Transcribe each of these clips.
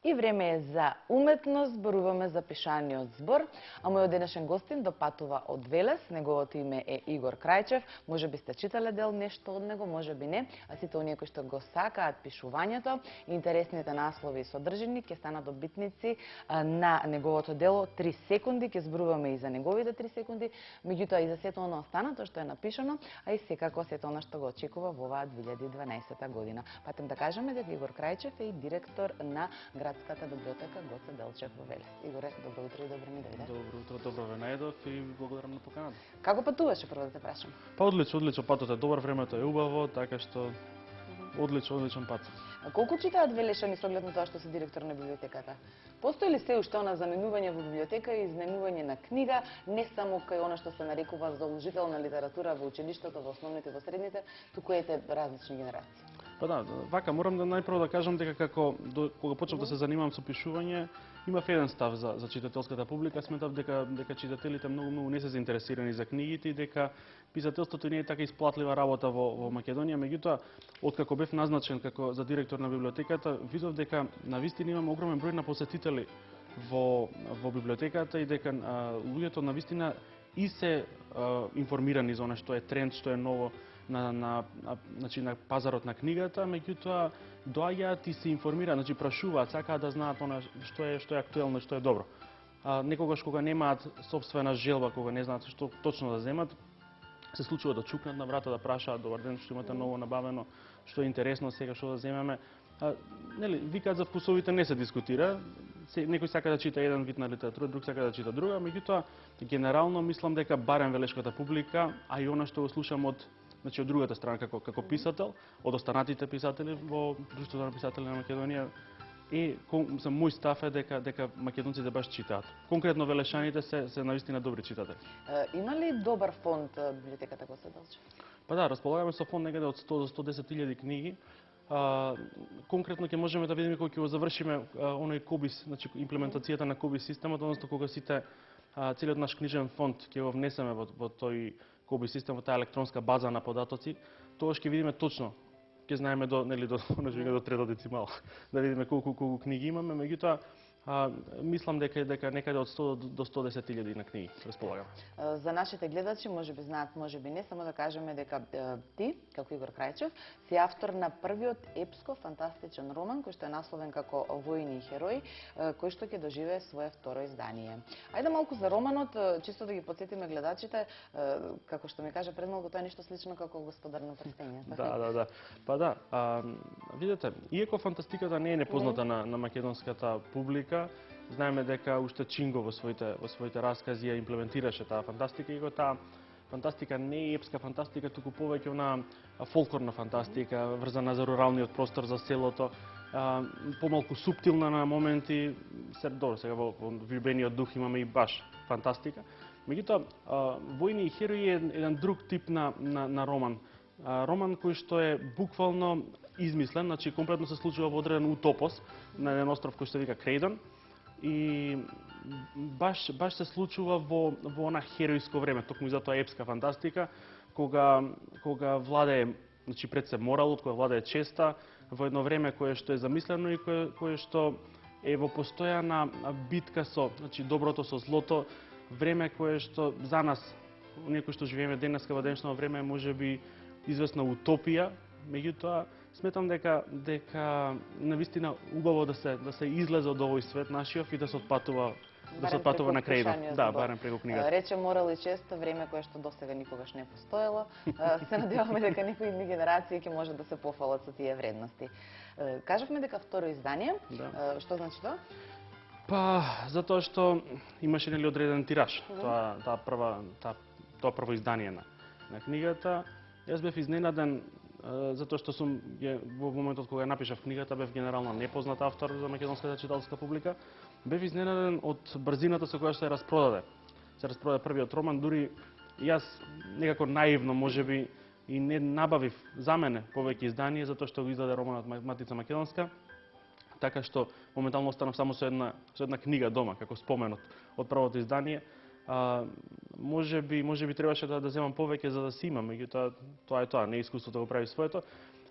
И време е за уметност, зборуваме за пишаниот збор, а мојот денешен гостин допатува од Велес, неговото име е Игор Крајчев. Може би сте читале дел нешто од него, може би не, а сите оние кои што го сакаат пишувањето, интересните наслови и содржини ќе станат добитници на неговото дело 3 секунди, ќе зборуваме и за неговите 3 секунди, меѓутоа и за сето оно останато што е напишано, а и секако сето оно што го очекува во оваа 2012 година. Патем да кажеме дека Игор Крајчев е и директор на Градската библиотека Гоце Делчев во Велес. Игоре, добро утро и добро ми дојде. Добро утро, добро ве најдов и благодарам на поканата. Како патуваше, прво да те прашам? Па одлично, патот е добар, времето е убаво, така што одличен пат. А колку читаат велешани со оглед на тоа што се директор на библиотеката? Постои ли се уште она заменување во библиотека и изнемување на книга, не само кај она што се нарекува задолжителна литература во училиштата, во основните, во средните, туку ете различни генерации? Па да, вака морам да најпрво да кажам дека кога почнав да се занимавам со пишување, имав еден став за читателската публика, сметав дека читателите многу не се заинтересирани за книгите и дека писателството не е така исплатлива работа во Македонија, меѓутоа откако бев назначен како за директор на библиотеката, видов дека навистина имам огромен број на посетители во библиотеката и дека луѓето навистина и се информирани за она што е тренд, што е ново на пазарот на книгата, меѓутоа доаѓаат и се информираат, прашуваат, сакаат да знаат она што е актуелно и што е добро. Некогаш кога немаат сопствена желба, кога не знаат што точно да земат, се случува да чукнат на врата, да прашаат: добар ден, што имате ново набавено, што е интересно сега, што да земеме. Нели, викаат за вкусовите не се дискутира. Некој сака да чита еден вид на литература, друг сака да чита друга, меѓутоа генерално мислам дека барем велешката публика, а и она што го слушам од другата страна како писател, од останатите писатели во Друштвото на писатели на Македонија, и за мој став е дека македонците баш читаат. Конкретно велешаните се навистина добри читатели. Има ли добар фонд библиотеката Гоце Делчев? Па да, располагаме со фонд некаде од 100 до 110.000 книги. Конкретно ќе можеме да видиме кога ќе го завршиме оној КОБИС, имплементацијата на КОБИС системот, односно кога целиот наш книжен фонд ќе го внесеме во тој КОБИС систем, во таа електронска база на податоци, тогаш ќе видиме точно, ќе знаеме до трето децимал, да видиме колку книги имаме, меѓутоа мислам дека некаде од 100 до 110.000 на книги располагаме. За нашите гледачи, може би знаат, може би не, само да кажеме дека ти, како Игор Крајчев, си автор на првиот епско-фантастичен роман, кој што е насловен како Војни и херои, кој што ќе доживее свое второ издание. Ајде малку за романот, чисто да ги потсетиме гледачите, како што ми кажа пред малку, тоа е нешто слично како Господар на прстењата. Да. Па да, видете, иако фантастиката не е непозната на македонската публика, знаеме дека уште Чинго во своите раскази ја имплементираше таа фантастика, и таа фантастика не е епска фантастика, туку повеќе на фолклорна фантастика, врзана за руралниот простор, за селото, помалку суптилна на моменти. Добро, сега во Влюбениот дух имаме и баш фантастика. Меѓутоа, Војни и херои е еден друг тип на роман. Роман кој што е буквално измислен, комплетно се случува во одреден утопос на еден остров кој се вика Крейдон, и баш се случува во она херојско време, токму и затоа епска фантастика, кога владее, пред се моралот, кога владее честа, во едно време кое што е замислено и кое што е во постојана битка со доброто со злото, време кое што за нас, оние кои што живееме денеска во денешно време, можеби известна утопија, меѓутоа сметам дека навистина убаво да се излезе од овој свет нашиот и да се отпатува на Крейдон. Да, барем преку книгата. Рече морал и чест, време кое што досега никогаш не постоело. Се надеваме дека некои идни генерации ќе може да се пофалат со тие вредности. Кажавме дека второ издание. Што значи тоа? Па, затоа што имаше одреден тираж. Тоа прво издание на книгата. Јас бев изненаден затоа што сум во моментот кога ја напишав книгата бев генерално непознат автор за македонската читалска публика. Бев изненаден од брзината со која се распродаде. Се распродаде првиот роман, дури јас некако наивно можеби и не набавив за мене повеќе издание затоа што го издаде романот Матица Македонска. Така што моментално останав само со една книга дома како споменот од првото издание. Можеби требаше да земам повеќе за да си имам, меѓутоа тоа е тоа, не искуството го прави своето.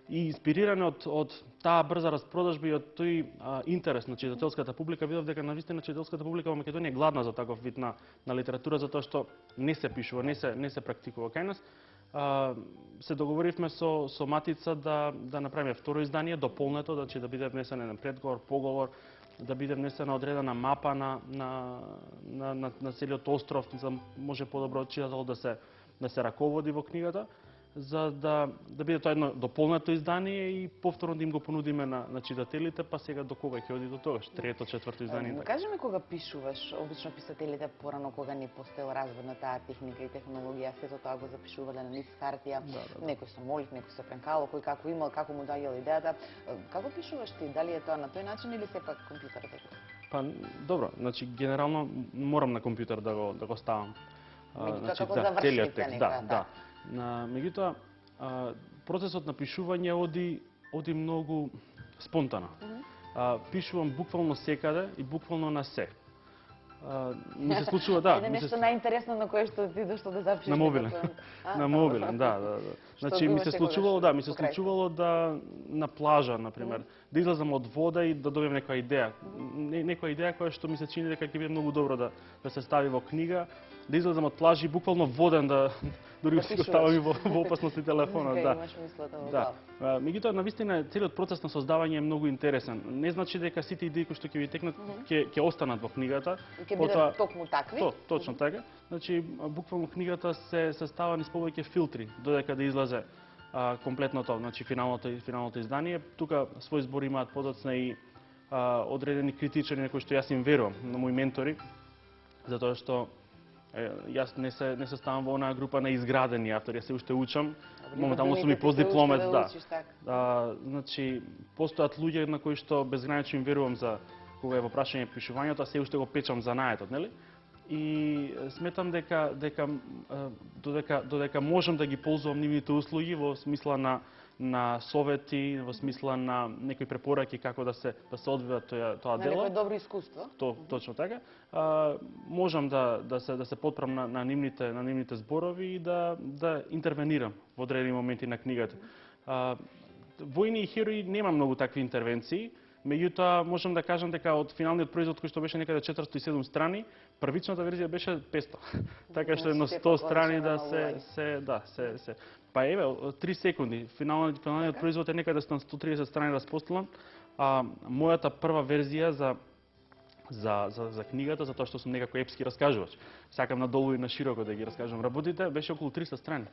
и инспирирани од таа брза распродажба и од тој интерес на читателската публика, видов дека навистина читателската публика во Македонија е гладна за таков вид на литература, затоа што не се пишува, не се практикува кај нас. Се договоривме со Матица да направиме второ издание, дополнето, значи да биде внесен еден предговор, поговор, да биде внесена одредена мапа на целиот остров, за може подобро читател да се раководи во книгата, за да биде тоа едно дополнето издание и повторно да им го понудиме на читателите, па сега до кога ќе оди до тогаш, трето, четврто издание. Кажи ми кога пишуваш, обично писателите порано кога не постоел развој на таа техника и технологија, сето тоа го запишувале на лист хартија, некој со молив, некој со пенкало, кој како имал, како му доаѓала идејата. Како пишуваш ти? Дали е тоа на тој начин или сепак компјутерот е? Па добро, значи генерално морам на компјутер да го ставам. Значи целиот текст, да. Меѓутоа, процесот на пишување оди многу спонтано. Пишувам буквално секаде и буквално на се. Ми се случува, да. Ајде нешто најинтересно на кое што ти дошло да запишеш. На мобилен. На мобилен, да. Значи ми се случувало да на плажа, например, да излезам од вода и да добиам некоја идеја. Некоја идеја која што ми се чини дека ќе биде многу добро да се стави во книга, да излезам од плажа и буквално воден дури си го ставам и во опасност и телефонот, да. Да. Меѓутоа навистина целиот процес на создавање е многу интересен. Не значи дека сите идеи кои што ќе ви текнат ќе останат во книгата. Ќе бидат токму такви. Точно така. Значи буквално книгата се состава низ повеќе филтри додека да излезе комплетното, значи финалното издание. Тука свој збор имаат подоцна и одредени критичари на кои што јас им верувам, на мои ментори, затоа што јас не се ставам во онаа група на изградени автори, јас се уште учам. Моментално сум и постдипломец, да. Значи постојат луѓе на кои што безгранично им верувам за кога е во прашање пишувањето, а се уште го печам занаетот, нели? И сметам дека додека можам да ги ползувам нивните услуги во смисла на совети, во смисла на некои препораки како да се одвива тоа дело. На некој добро искуство. Точно така. Можам да се потпрам на нивните зборови и да интервенирам во одредени моменти на книгата. Војни и херои нема многу такви интервенции. Меѓутоа, можам да кажам дека од финалниот производ кој што беше некаде 407 страни, првичната верзија беше 500. Така што едно 100 страни да се Па еве, 3 секунди. Финалниот производ е некаде на 130 страни распостелан. Мојата прва верзија за книгата, затоа што сум некако епски раскажувач. Сакам надолу и на широко да ги раскажам работите, беше околу 300 страни.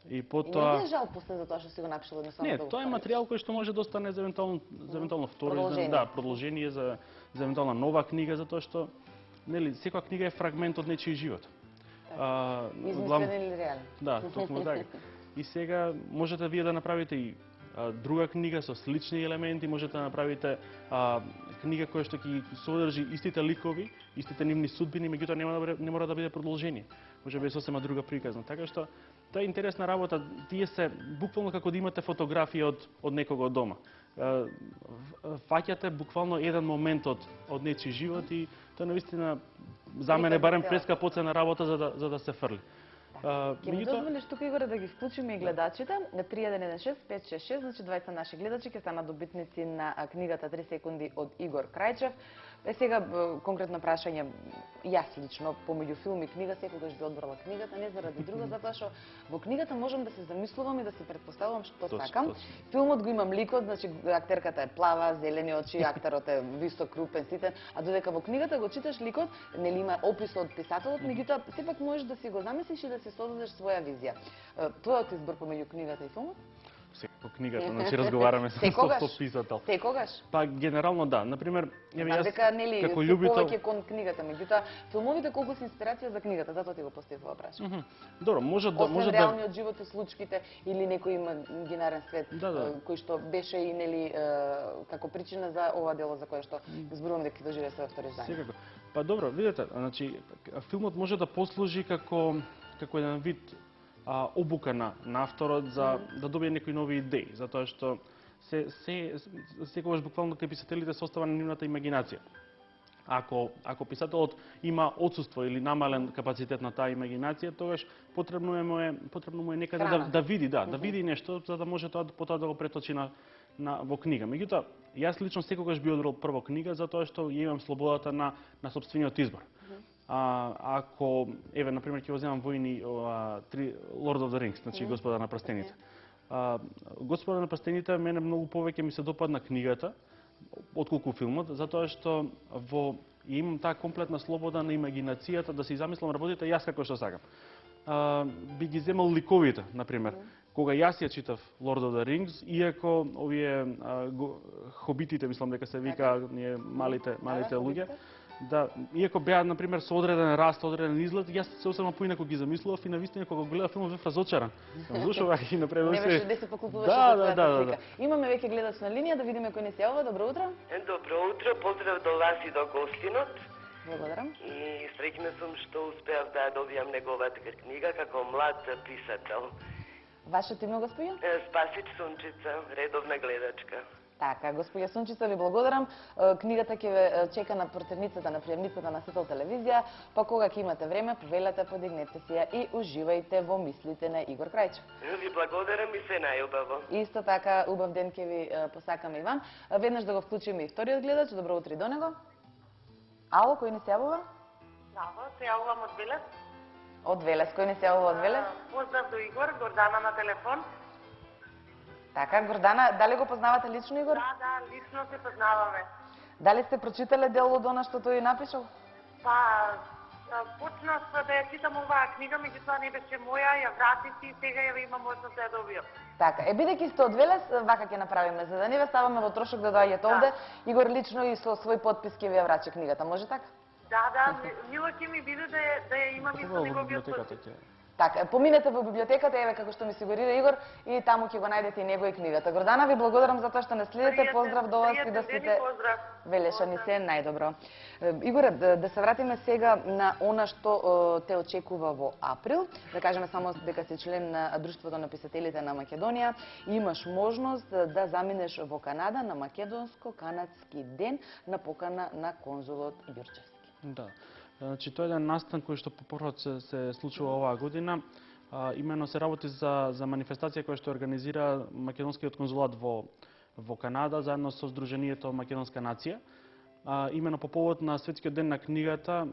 И потоа... И не ти е жал после за тоа што си го напишал едноставно? Не, тоа е материјал кој што може да остане за евентуално второ издание, да, продолжение за евентуална нова книга, затоа што нели секоја книга е фрагмент од нечиј живот. Измислен или реален? Да, токму така. И сега можете вие да направите и друга книга со слични елементи, можете да направите книга која што ќе содржи истите ликови, истите нивни судбини, меѓутоа не мора да биде продолжение. Може би сосема друга приказна. Така што тоа е интересна работа. Тие се буквално како да имате фотографија од некого од дома. Фаќате буквално еден момент од нечи живот и тоа навистина за мене барем прескапоцена работа за да се фрли. Ке ми дозволиш тука, Игоре, да ги вклучиме и гледачите на 3116-566, значи двајца наши гледачи ќе станат добитници на книгата 3 секунди од Игор Крајчев. Сега конкретно прашање, јас лично помеѓу филм и книга секогаш би одбрала книгата, не заради друга, затоа што во книгата можам да се замислувам и да се претпоставувам што сакам. Филмот го имам ликот, значи актерката е плава, зелени очи, актерот е висок, крупен, ситен, а додека во книгата го читаш ликот, нели има опис од писателот, меѓутоа сепак можеш да си го замислиш и да си создадеш своја визија. Твојот избор помеѓу книгата и филмот? Секако книгата, значи разговараме со писател. Секогаш? Па генерално да. Например, јас како љубител повеќе кон книгата, меѓутоа филмовите колку се инспирација за книгата, затоа ти го поставив ова прашање. Добро, може да реалниот живот и случките или некој имагинарен свет кој што беше и нели како причина за ова дело за кое што зборувам дека доживее својот втори издание. Секако. Па добро, видете, значи филмот може да послужи како еден вид обука на авторот за да добие некои нови идеи, затоа што секогаш буквално кај писателите се остава на нивната имагинација. Ако писателот има отсуство или намален капацитет на таа имагинација, тогаш потребно му е некаде да види, да види нешто за да може потоа да го преточи во книга. Меѓутоа, јас лично секогаш би одбрал прво книга затоа што ја имам слободата на сопствениот избор. Ако еве на пример ќе го земам војни Lord of the Rings, значи Господар на прстените. Господар на прстените мене многу повеќе ми се допадна книгата отколку филмот, затоа што имам таа комплетна слобода на имагинацијата да си замислам работите јас како што сакам. Би ги земал ликовите, на пример. Кога јас ја читав Lord of the Rings, иако овие хобитите, мислам дека се вика, ние малите луѓе, да, иако беа на пример со одреден раст, одреден изглед, јас се осама поинаку ги замислував и навистина кога го гледав филмот бев разочаран. Зошто вака ги направи не беше да се покупуваше со твојата слика. Да. Имаме веќе гледач на линија, да видиме кој ни се јавува. Добро утро. Добро утро, поздрав до вас и до гостинот. Благодарам. И среќна сум што успеав да добијам неговата книга како млад писател. Вашето име, господине? Спасич Сунчица, редовна гледачка. Така, господја Сунчица, ви благодарам. Книгата ќе ве чека на портерницата, на приемницата на Сител телевизија, па кога ќе имате време, повелете, подигнете си ја и уживајте во мислите на Игор Крајчев. Ви благодарам и се најубаво. Исто така, убав ден ќе ви посакаме и вам. Веднаш да го вклучиме и вториот гледач. Добро утро и до него. Ало, кој ни се јавува? Ало, се јавувам од Велес. Од Велес, кој ни се јавува од Велес? Поздрав до Игор, Гордана на телефон. Така, Гордана, дали го познавате лично Игор? Да, лично се познаваме. Дали сте прочитале дел од она што тој напишал? Па, почнав да ја читам оваа книга, меѓутоа не беше моја, ја вратив и сега ја имам можност да ја добијам. Така, бидејќи сте од Велес, вака ќе направиме, за да не ве ставаме во трошок да доаѓате овде, Игор лично и со свој подпис ќе ви ја врачи книгата, може така? Да, мило ќе ми биде да ја имам и со неговиот подпис. Така, поминете во библиотеката, еве како што ми сигурира Игор, и таму ќе го најдете и него и книгата. Гордана, ви благодарам за тоа што не следите. Поздрав до вас и да сите велешани се најдобро. Игоре, да се вратиме сега на она што те очекува во април. Да кажеме само дека си член на Друштвото на писателите на Македонија и имаш можност да заминеш во Канада на македонско-канадски ден на покана на конзулот Ѓурчевски. Да. Значи, тоа е еден настан кој што по прв се случува оваа година. Имено се работи за манифестација која што организира Македонскиот конзулат во Канада заедно со Сдруженијето Македонска нација. Имено по повод на Светскиот ден на книгата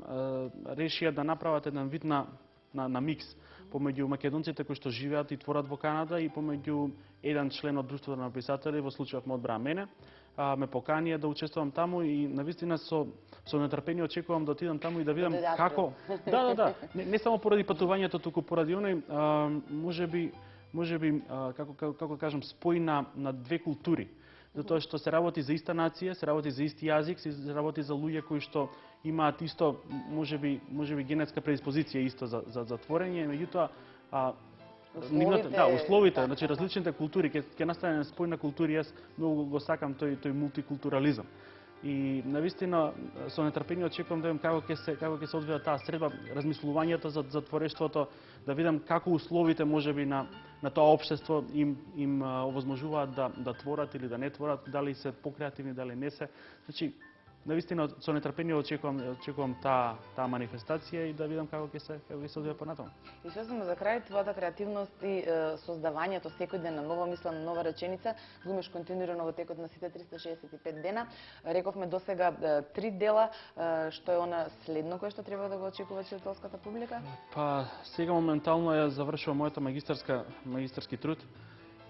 решија да направат еден вид на микс помеѓу македонците кои што живеат и творат во Канада и помеѓу еден член од Друштвото на писатели, во случајов ме одбра мене. Ме поканија да учествувам таму и навистина со нетрпение очекувам да отидам таму и да видам како. Да. Не само поради патувањето, туку поради оној можеби како кажам спој на две култури. Затоа што се работи за иста нација, се работи за исти јазик, се работи за луѓе кои што имаат исто можеби генетска предиспозиција исто за творење, меѓутоа условите, значи различните култури, ќе настане спој на култури, јас многу го сакам тој мултикултурализам. И навистина со нетрпение очекувам да видам како ќе се одвива таа средба, размислувањето за творештвото, да видам како условите можеби на тоа општество им овозможуваат да творат или да не творат, дали се покреативни, дали не се. Значи навистина со нетрпение очекувам таа манифестација и да видам како ќе се одвива понатаму. И што само за крај, твојата креативност и создавањето секој ден на нова мисла, на нова реченица, го имаш континуирано во текот на сите 365 дена. Рековме досега 3 дела, што е она следно кое што треба да го очекува читателската публика? Па сега моментално ја завршувам мојата магистарски труд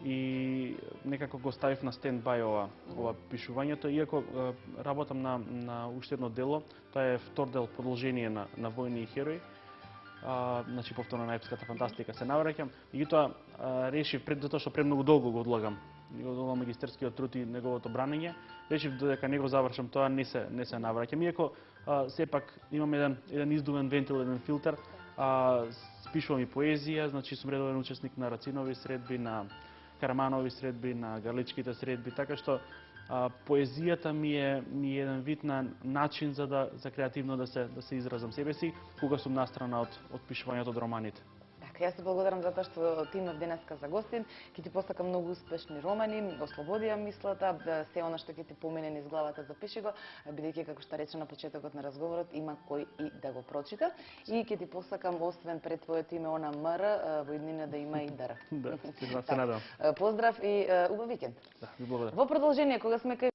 и некако го ставив на стендбај ова пишувањето, иако работам на уште едно дело, тоа е втор дел продолжение на Војни и херои, значи повторно на епската фантастика се навраќам, меѓутоа решив затоа што премногу долго го одлагам магистерскиот труд и неговото бранење, решив додека не го завршам тоа не се навраќам, иако сепак имам еден издувен вентил, еден филтер, спишувам и поезија, значи сум редовен учесник на Рацинови средби, на Караманови средби, на Гарличките средби, така што поезијата ми е еден вид на начин за креативно да се изразам себе си, кога сум настрана од пишувањето од романите. Така, Јас ти благодарам за тоа што ти имав денеска за гостин. Ќе ти посакам многу успешни романи, ослободи ја мислата, се она што ќе ти помине низ главата запиши го, бидејќи како што рече на почетокот на разговорот, има кој и да го прочита. И ќе ти посакам освен пред твоето име она МР, во иднина да има и ДР. Да, се надевам. Поздрав и убав викенд. Да, ви благодарам. Во продолжение, кога сме кај